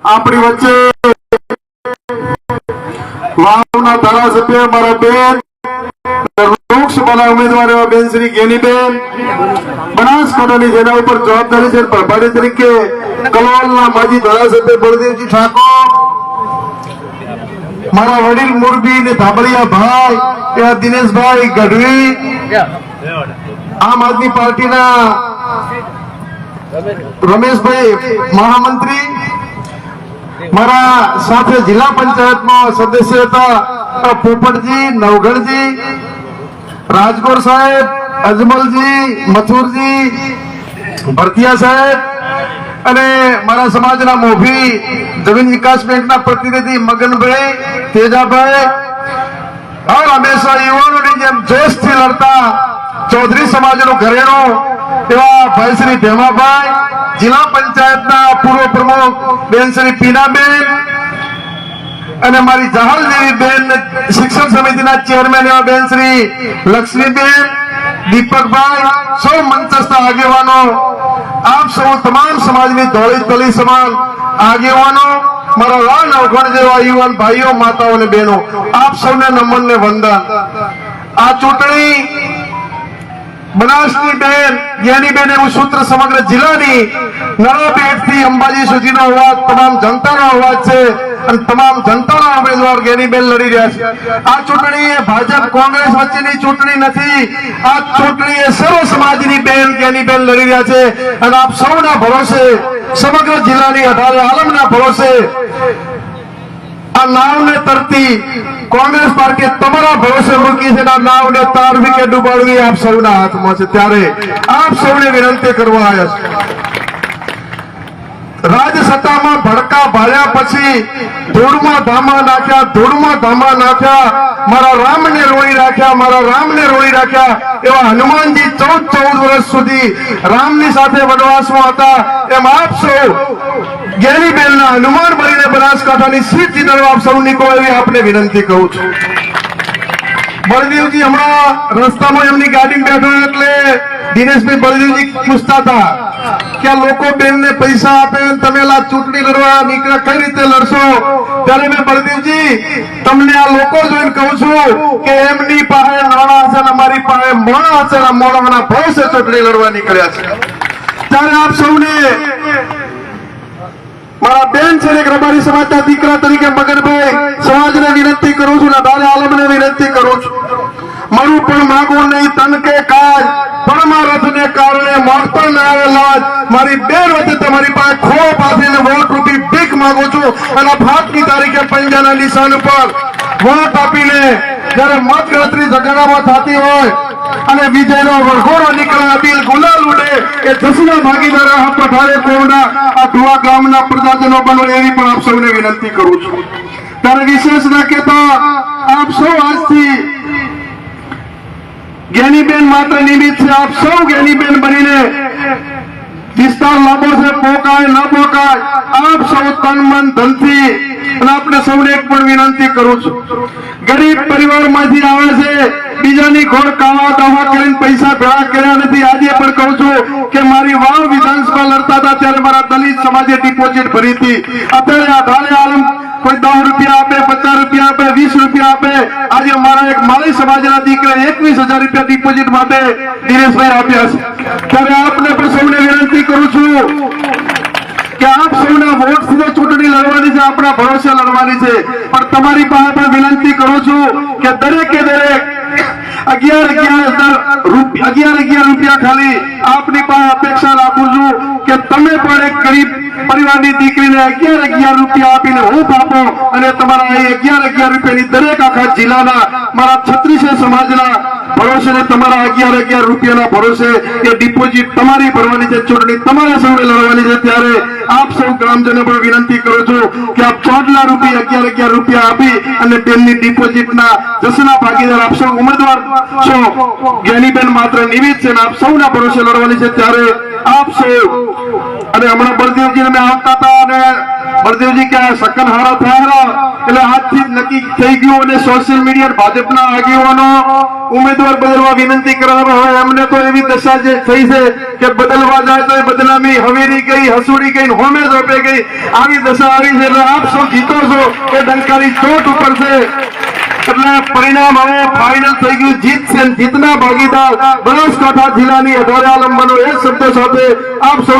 આપણી વચ્ચે વાવના ધારાસભ્ય મારા બેન લોકસભાના ઉમેદવાર એવા બેન શ્રી ગેનીબેન, બનાસકાંઠાની જેના ઉપર જવાબદારી છે પ્રભારી તરીકે કલોલના માજી ધારાસભ્ય બળદેવજી ઠાકોર, મારા વડીલ મોરબી ને ધાબળિયા ભાઈ એવા દિનેશભાઈ ગઢવી, આમ આદમી પાર્ટીના રમેશભાઈ મહામંત્રી, મારા સાથે જિલ્લા પંચાયતમાં સદસ્ય હતા પોપટજી, નવગણજી, રાજગોર સાહેબ, અજમલજી, મથુરજી, ભરતિયા સાહેબ અને મારા સમાજના મોભી જમીન વિકાસ બેંકના પ્રતિનિધિ મગનભાઈ, તેજાભાઈ, હંમેશા યુવાનોની જેમ જોશથી લડતા ચૌધરી સમાજનું ઘરેણું એવા ભાઈ શ્રી ભેમાભાઈ, જિલ્લા પંચાયતના પૂર્વ પ્રમુખ બેન શ્રી પીનાબેન અને મારી જહાલ જેવી બેન શિક્ષણ સમિતિના ચેરમેન એવા બેન શ્રી લક્ષ્મીબેન, દીપકભાઈ, સૌ મંચસ્થ આગેવાનો, આપ સૌ તમામ સમાજની ધોળી તલી સમાન આગેવાનો, મારા લાલ અવગણ જેવા યુવાન ભાઈઓ, માતાઓ અને બહેનો, આપ સૌને નમન ને વંદન. આ ચૂંટણી બનાસની બેન જ્ઞાનીબેન એવું સૂત્ર સમગ્ર જિલ્લાની નળાબેટ થી અંબાજી સુધીનો અવાજ, તમામ જનતાનો અવાજ છે અને તમામ જનતાના ઉમેદવાર જ્ઞાનીબેન લડી રહ્યા છે. આ ચૂંટણી એ ભાજપ કોંગ્રેસ વચ્ચેની ચૂંટણી નથી, આ ચૂંટણી એ સર્વ સમાજની બેન જ્ઞાનીબેન લડી રહ્યા છે અને આપ સૌના ભરોસે, સમગ્ર જિલ્લાની 18 આલમના ભરોસે આ નાવને તરતી કોંગ્રેસ પાર્ટી તમારા ભરોસે મૂકી છે. આ નાવને તારવી કે ડૂબાડવી આપ સૌના હાથમાં છે. ત્યારે આપ સૌને વિનંતી કરવા આવ્યા છે. રાજસત્તામાં ભડકા ભાળ્યા પછી ધૂળમાં ધામા નાખ્યા, ધૂળમાં ધામા નાખ્યા, મારા રામને રોળી રાખ્યા, મારા રામને રોળી રાખ્યા એવા હનુમાનજી 14 વર્ષ સુધી રામની સાથે વનવાસમાં હતા. એમ આપ સૌ જ્ઞાનીબેનના હનુમાન બનીને બનાસકાંઠાની સીટ જીતવા આપ સૌ નીકળો એવી આપને વિનંતી કરું છું. બળદેવજી હમણાં રસ્તામાં એમની ગાડી બેઠો એટલે દિનેશભાઈ બળદેવજી પૂછતા હતા કે આ લોકો બેનને પૈસા આપે, તમે ચૂંટણી લડવા નીકળ્યા કઈ રીતે લડશો? ત્યારે મેં બળદેવજી તમને આ લોકો જોઈને કહું છું કે એમની પાસે નાણાં હશે, અમારી પાસે મોણા હશે, મોણાના ભરોસે ચૂંટણી લડવા નીકળ્યા છે. ત્યારે આપ સૌને મારા બેન છે રબારી સમાજના દીકરા તરીકે મગનભાઈ સમાજને વિનંતી કરું છું, દાદા આલમને વિનંતી કરું છું, મારું પણ માગો નહીં તન કે કાજ, પરમારથને કારણે મોત પણ ના આવેલા મારી બેન વચ્ચે તમારી પાસે ખોળો પાથરીને વોટ રૂપી ભીખ માંગુ છું અને 5મી તારીખે પંજાના નિશાન ઉપર વોટ આપીને જયારે મત ગણતરી જગાડામાં થતી હોય અને વિજયનો વરઘોડો નીકળે, અબીલ ગુલાલ ઉડે એ જસના ભાગીદાર આ પઠારે કોવના આ ધુઆ ગામના પ્રજાજનો બનો એવી પણ આપ સૌને વિનંતી કરું છું. ત્યારે વિશેષ ના કહેતા આપ સૌ આજથી જ્ઞાનીબેન માત્ર નિમિત્ત છે. આપ સૌ જ્ઞાનીબેન બનીને વિસ્તાર લાંબો છે, પોકાય ન પોકાય આપ સૌ તન મન ધનથી અને આપણે સૌને એક પણ વિનંતી કરું છું, ગરીબ પરિવારમાંથી આવે છે, બીજાની ખોળ કાવા દાવા કરીને પૈસા ભેળા કર્યા નથી. આજે પણ કહું છું કે મારી વાવ વિધાનસભા લડતા હતા ત્યારે મારા દલિત સમાજે ડિપોઝિટ ભરી હતી. અત્યારે આ ધારે આલમ કોઈ 10 રૂપિયા આપે, 50 રૂપિયા આપે, 20 રૂપિયા આપે. આજે મારા એક માળી સમાજના દીકરા 21,000 રૂપિયા ડિપોઝિટ માટે દિનેશભાઈ આપ્યા છે. ત્યારે આપને પણ સૌને વિનંતી કરું છું કે આપ સૌના વોટ થી ચૂંટણી લડવાની છે, આપણા ભરોસે લડવાની છે. પણ તમારી પાસે પણ વિનંતી કરું છું કે દરેકે દરેક 11,000 રૂપિયા ખાલી આપની પાસે અપેક્ષા રાખું છું કે તમે પણ એક ગરીબ પરિવારની દીકરીને 11,000 રૂપિયા આપીને હોપ આપો અને તમારા 11,000 રૂપિયાની દરેક આખા જિલ્લાના મારા 36 સમાજના ભરોસે તમારા 11,000 રૂપિયાના ભરોસે એ ડિપોઝિટ તમારી ભરવાની છે, ચૂંટણી તમારે સૌને લડવાની છે. ત્યારે આપ સૌ ગ્રામજનો પણ વિનંતી કરું છું કે આપ 14 રૂપિયા 11,000 રૂપિયા આપી અને તેમની ડિપોઝિટના જસના ભાગીદાર આપ સૌ ઉમેદવાર છો. જ્ઞાનીબેન માત્ર નિમિત્ત છે, આપ સૌના ભરોસે લડવાની છે. ત્યારે આપ સૌ અને હમણાં બળદેવજીને મેં આવતા હતા અને બળદેવજી કે સકન હારા થયા એટલે આજથી જ નક્કી થઈ ગયું અને સોશિયલ મીડિયા ભાજપના આગેવાનો ઉમેદવાર બદલવા વિનંતી કરવા. હવે એમને તો એવી દશા જે થઈ છે કે બદલવા જાય તો એ બદનામી હવેરી ગઈ, હસુડી ગઈ, હોમે રોપે ગઈ, આવી દશા આવી છે. એટલે આપ સૌ જીતો છો એ ડંકાની ચોટ ઉપર છે. એટલે પરિણામ હવે ફાઇનલ થઈ ગયું. જીત છે, જીતના ભાગીદાર બનાસકાંઠા જિલ્લાની 18 આલમ બનો એ શબ્દ સાથે આપ સૌ